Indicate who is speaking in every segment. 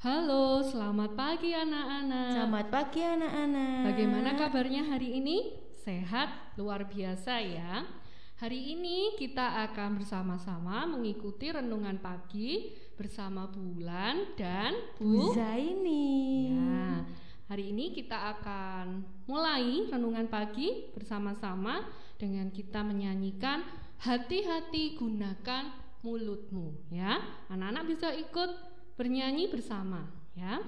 Speaker 1: Halo, selamat pagi anak-anak.
Speaker 2: Selamat pagi anak-anak.
Speaker 1: Bagaimana kabarnya hari ini? Sehat? Luar biasa ya. Hari ini kita akan bersama-sama mengikuti renungan pagi bersama Bulan dan Bu
Speaker 2: Zaini.
Speaker 1: Ya, hari ini kita akan mulai renungan pagi bersama-sama dengan kita menyanyikan Hati-hati gunakan mulutmu ya. Anak-anak bisa ikut bernyanyi bersama ya.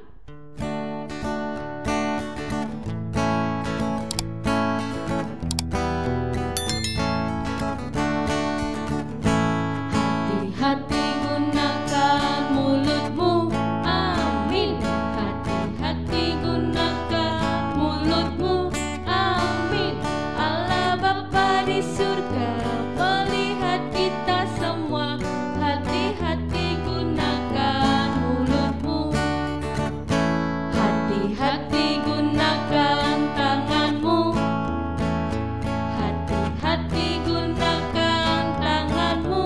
Speaker 2: Hati-hati gunakan mulutmu, amin. Hati-hati gunakan mulutmu, amin. Allah Bapa di surga melihat kita semua. Hati-hati gunakan mulutmu. Hati-hati gunakan tanganmu. Hati-hati gunakan tanganmu.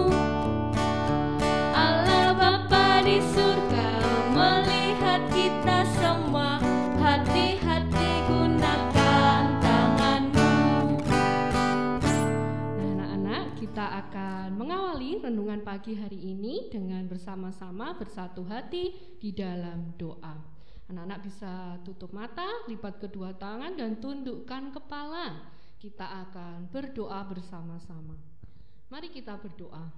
Speaker 2: Allah Bapa di surga melihat kita semua. Hati-hati gunakan tanganmu.
Speaker 1: Nah, anak-anak, kita akan mengawali renungan pagi hari ini dengan bersama-sama bersatu hati di dalam doa. Anak-anak bisa tutup mata, lipat kedua tangan dan tundukkan kepala. Kita akan berdoa bersama-sama. Mari kita berdoa.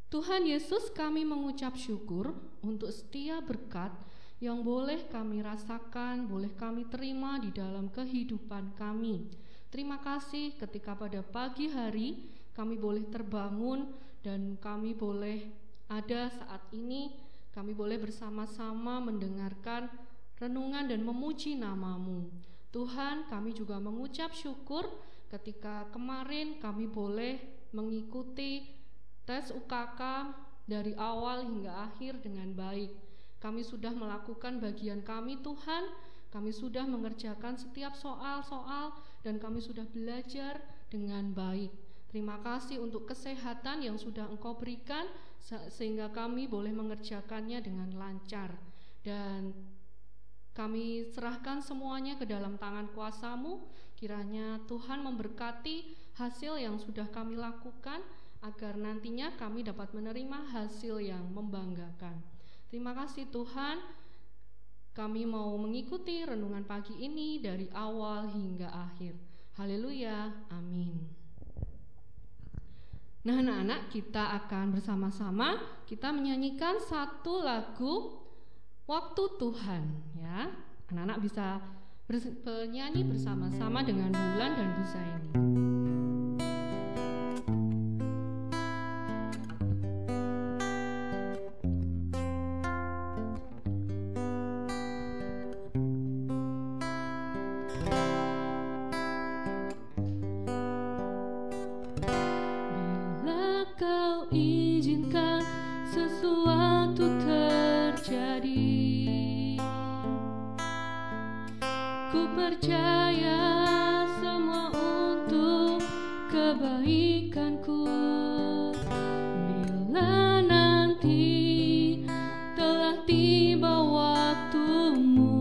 Speaker 1: Tuhan Yesus, kami mengucap syukur untuk setiap berkat yang boleh kami rasakan, boleh kami terima di dalam kehidupan kami. Terima kasih ketika pada pagi hari kami boleh terbangun dan kami boleh ada saat ini, kami boleh bersama-sama mendengarkan renungan dan memuji nama-Mu. Tuhan, kami juga mengucap syukur ketika kemarin kami boleh mengikuti tes UKK dari awal hingga akhir dengan baik. Kami sudah melakukan bagian kami Tuhan, kami sudah mengerjakan setiap soal-soal dan kami sudah belajar dengan baik. Terima kasih untuk kesehatan yang sudah Engkau berikan sehingga kami boleh mengerjakannya dengan lancar. Dan kami serahkan semuanya ke dalam tangan kuasa-Mu. Kiranya Tuhan memberkati hasil yang sudah kami lakukan agar nantinya kami dapat menerima hasil yang membanggakan. Terima kasih Tuhan. Kami mau mengikuti renungan pagi ini dari awal hingga akhir. Haleluya, amin. Nah anak-anak, kita akan bersama-sama kita menyanyikan satu lagu Waktu Tuhan ya. Anak-anak bisa bernyanyi bersama-sama dengan Bulan dan Bu Zaini.
Speaker 2: Izinkan sesuatu terjadi. Ku percaya semua untuk kebaikanku. Bila nanti telah tiba waktumu,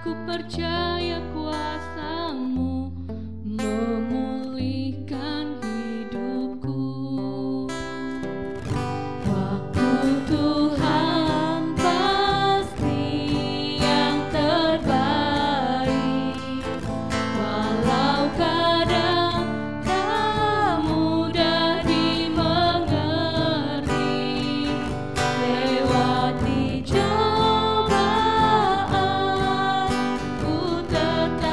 Speaker 2: ku percaya kuasa-Mu memulihkan hidupku. Tuhan pasti yang terbaik, walau kadang tak mudah dimengerti. Lewati cobaan, ku tetap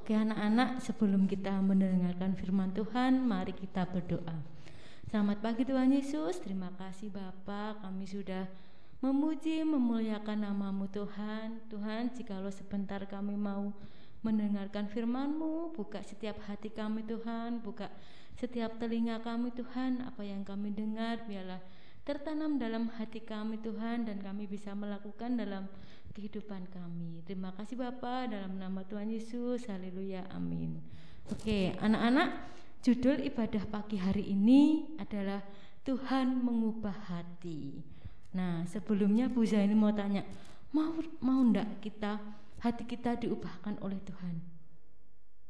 Speaker 3: Oke anak-anak, sebelum kita mendengarkan firman Tuhan, mari kita berdoa. Selamat pagi Tuhan Yesus, terima kasih Bapa, kami sudah memuji, memuliakan nama-Mu Tuhan. Tuhan, jikalau sebentar kami mau mendengarkan firman-Mu, buka setiap hati kami Tuhan, buka setiap telinga kami Tuhan, apa yang kami dengar biarlah tertanam dalam hati kami Tuhan, dan kami bisa melakukan dalam kehidupan kami. Terima kasih Bapa, dalam nama Tuhan Yesus, haleluya, amin. Oke anak-anak, judul ibadah pagi hari ini adalah Tuhan mengubah hati. Nah sebelumnya Bu Zaini mau tanya, mau ndak hati kita diubahkan oleh Tuhan?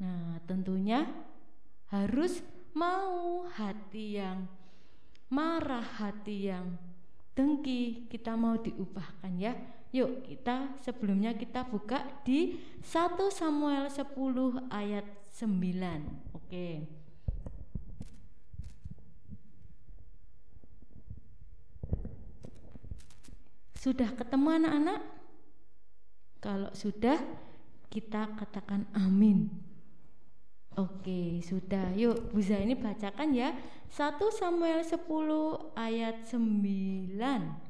Speaker 3: Nah tentunya harus mau. Hati yang marah, hati yang dengki, kita mau diubahkan ya. Yuk sebelumnya kita buka di 1 Samuel 10 ayat 9. Oke. Sudah ketemu anak-anak? Kalau sudah, kita katakan amin. Oke, sudah. Yuk Bu Zaini bacakan ya 1 Samuel 10 ayat 9.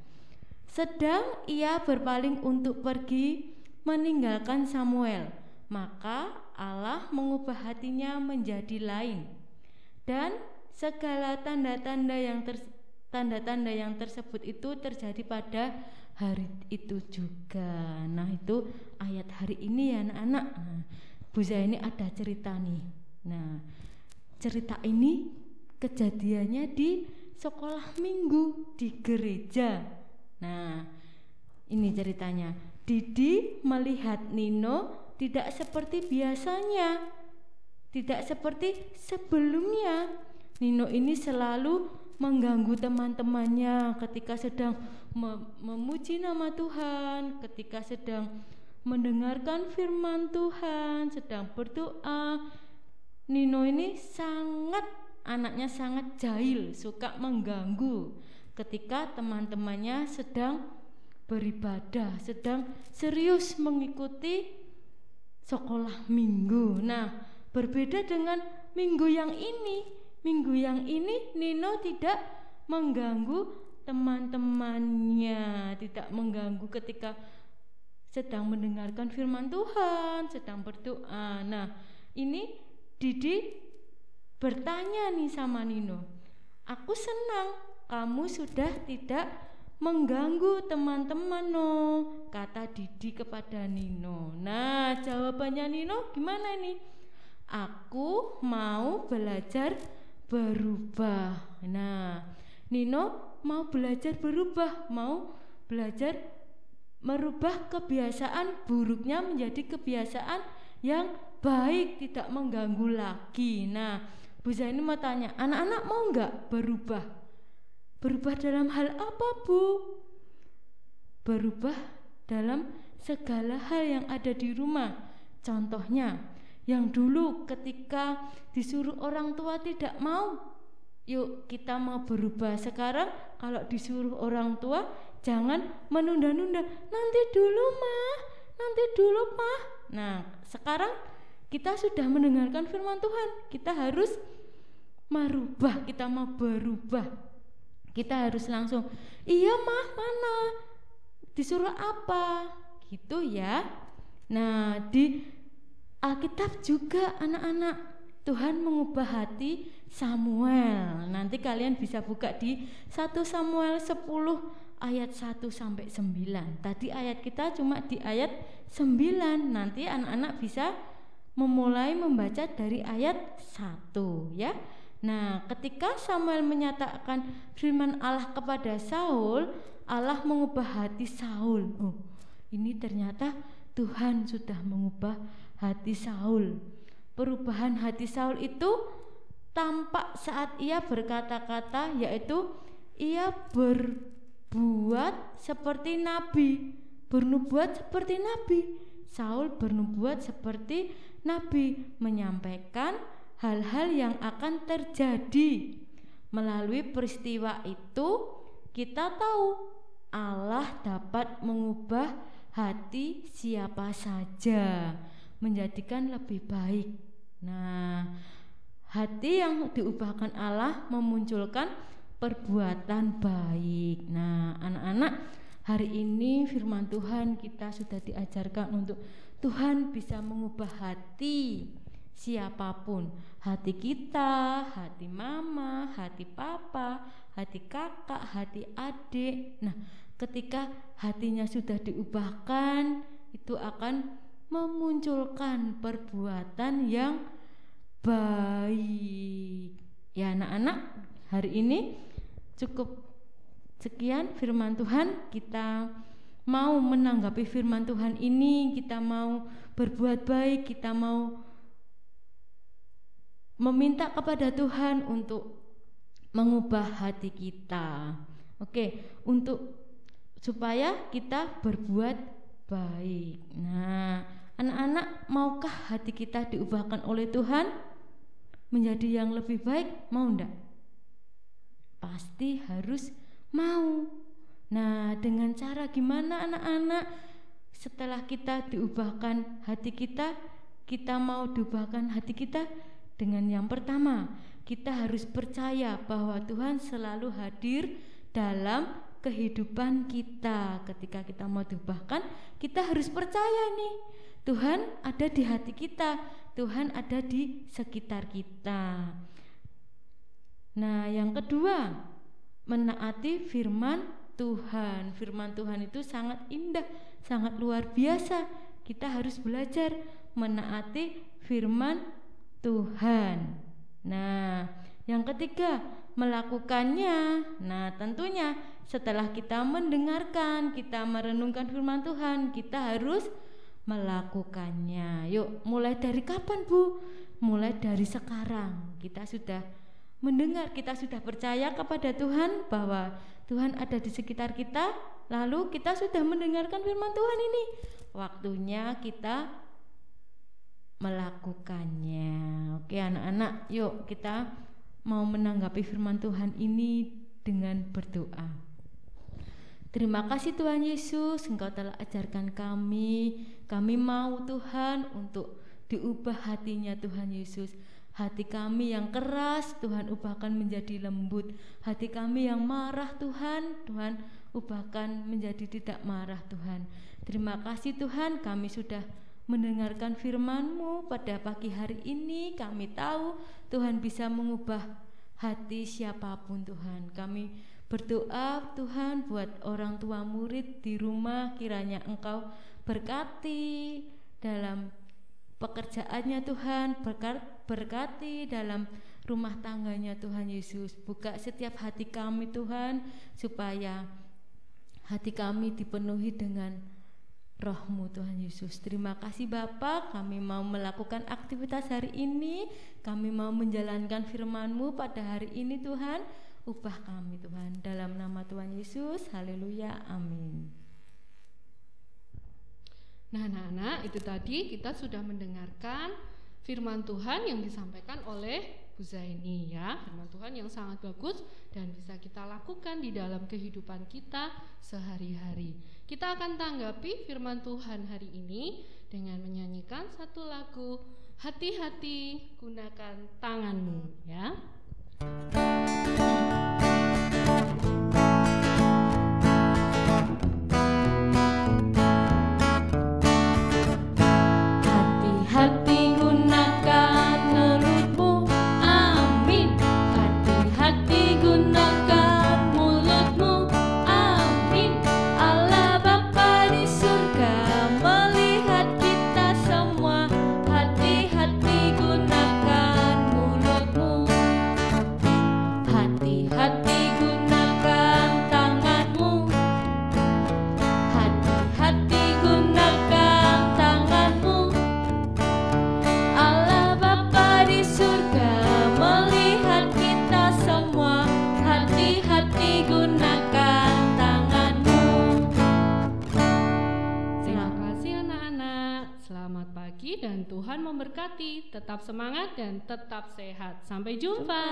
Speaker 3: Sedang ia berpaling untuk pergi meninggalkan Samuel, maka Allah mengubah hatinya menjadi lain, dan segala tanda-tanda yang tersebut itu terjadi pada hari itu juga. Nah itu ayat hari ini ya anak-anak. Nah, Bu Zaini ada cerita nih. Nah cerita ini kejadiannya di sekolah minggu di gereja. Nah ini ceritanya. Didi melihat Nino tidak seperti biasanya, tidak seperti sebelumnya. Nino ini selalu mengganggu teman-temannya ketika sedang memuji nama Tuhan, ketika sedang mendengarkan firman Tuhan, sedang berdoa. Nino ini anaknya sangat jahil, suka mengganggu ketika teman-temannya sedang beribadah, sedang serius mengikuti sekolah minggu. Nah berbeda dengan minggu yang ini. Minggu yang ini Nino tidak mengganggu teman-temannya, tidak mengganggu ketika sedang mendengarkan firman Tuhan, sedang berdoa. Nah ini Didi bertanya nih sama Nino, aku senang kamu sudah tidak mengganggu teman-teman kata Didi kepada Nino. Nah jawabannya Nino gimana nih? Aku mau belajar berubah. Nah Nino mau belajar berubah, mau belajar merubah kebiasaan buruknya menjadi kebiasaan yang baik, tidak mengganggu lagi. Nah Bu Zaini mau tanya, anak-anak mau nggak berubah? Berubah dalam hal apa Bu? Berubah dalam segala hal yang ada di rumah. Contohnya yang dulu ketika disuruh orang tua tidak mau, yuk kita mau berubah. Sekarang kalau disuruh orang tua, jangan menunda-nunda, nanti dulu mah, nanti dulu pak. Nah sekarang kita sudah mendengarkan firman Tuhan, kita harus merubah, kita mau berubah. Kita harus langsung, iya mah mana, disuruh apa, gitu ya. Nah di Alkitab juga anak-anak, Tuhan mengubah hati Samuel. Nanti kalian bisa buka di 1 Samuel 10 ayat 1 sampai 9. Tadi ayat kita cuma di ayat 9. Nanti anak-anak bisa memulai membaca dari ayat 1 ya. Nah, ketika Samuel menyatakan firman Allah kepada Saul, Allah mengubah hati Saul. Oh, ini ternyata Tuhan sudah mengubah hati Saul. Perubahan hati Saul itu tampak saat ia berkata-kata, yaitu ia berbuat seperti nabi, bernubuat seperti nabi. Saul bernubuat seperti nabi, menyampaikan hal-hal yang akan terjadi. Melalui peristiwa itu kita tahu Allah dapat mengubah hati siapa saja. menjadikan lebih baik. Nah, hati yang diubahkan Allah memunculkan perbuatan baik. Nah, anak-anak, hari ini firman Tuhan kita sudah diajarkan untuk Tuhan bisa mengubah hati siapapun, hati kita, hati mama, hati papa, hati kakak, hati adik. Nah, ketika hatinya sudah diubahkan, itu akan memunculkan perbuatan yang baik. Ya anak-anak, hari ini cukup sekian firman Tuhan. Kita mau menanggapi firman Tuhan ini, kita mau berbuat baik, kita mau meminta kepada Tuhan untuk mengubah hati kita. Oke, untuk supaya kita berbuat baik. Nah, anak-anak, maukah hati kita diubahkan oleh Tuhan menjadi yang lebih baik? Mau enggak? Pasti harus mau. Nah, dengan cara gimana anak-anak? Setelah kita diubahkan hati kita mau diubahkan hati kita dengan yang pertama, kita harus percaya bahwa Tuhan selalu hadir dalam kehidupan kita. Ketika kita mau diubahkan, kita harus percaya nih, Tuhan ada di hati kita, Tuhan ada di sekitar kita. Nah, yang kedua, menaati firman Tuhan. Firman Tuhan itu sangat indah, sangat luar biasa. Kita harus belajar menaati firman Tuhan. Nah, yang ketiga, melakukannya. Nah, tentunya setelah kita mendengarkan, kita merenungkan firman Tuhan, kita harus melakukannya. Yuk, mulai dari kapan, Bu? Mulai dari sekarang. Kita sudah mendengar, kita sudah percaya kepada Tuhan bahwa Tuhan ada di sekitar kita, lalu kita sudah mendengarkan firman Tuhan ini. Waktunya kita melakukannya. Oke anak-anak, yuk kita mau menanggapi firman Tuhan ini dengan berdoa. Terima kasih Tuhan Yesus, Engkau telah ajarkan kami. Kami mau Tuhan untuk diubah hatinya Tuhan Yesus. Hati kami yang keras Tuhan ubahkan menjadi lembut. Hati kami yang marah Tuhan ubahkan menjadi tidak marah Tuhan. Terima kasih Tuhan, kami sudah mendengarkan firman-Mu pada pagi hari ini. Kami tahu Tuhan bisa mengubah hati siapapun Tuhan. Kami berdoa Tuhan buat orang tua murid di rumah, kiranya Engkau berkati dalam pekerjaannya Tuhan, berkati dalam rumah tangganya Tuhan Yesus. Buka setiap hati kami Tuhan, supaya hati kami dipenuhi dengan Roh-Mu Tuhan Yesus. Terima kasih Bapa, kami mau melakukan aktivitas hari ini, kami mau menjalankan firman-Mu pada hari ini Tuhan. Ubah kami Tuhan, dalam nama Tuhan Yesus, haleluya, amin.
Speaker 1: Nah anak-anak, itu tadi kita sudah mendengarkan firman Tuhan yang disampaikan oleh Bu Zaini ya. Firman Tuhan yang sangat bagus dan bisa kita lakukan di dalam kehidupan kita sehari-hari. Kita akan tanggapi firman Tuhan hari ini dengan menyanyikan satu lagu, Hati-hati gunakan tanganmu ya.
Speaker 2: Hati-hati gunakan mulutmu, amin. Hati-hati gunakan mulutmu, amin. Allah Bapa di surga melihat kita semua. Hati-hati gunakan mulutmu. Hati-hati gunakan tanganmu. Hati-hati gunakan tanganmu. Allah Bapa di surga melihat kita semua. Hati-hati gunakan tanganmu.
Speaker 1: Terima kasih anak-anak. Selamat pagi dan Tuhan memberkati. Tetap semangat dan tetap sehat. Sampai jumpa.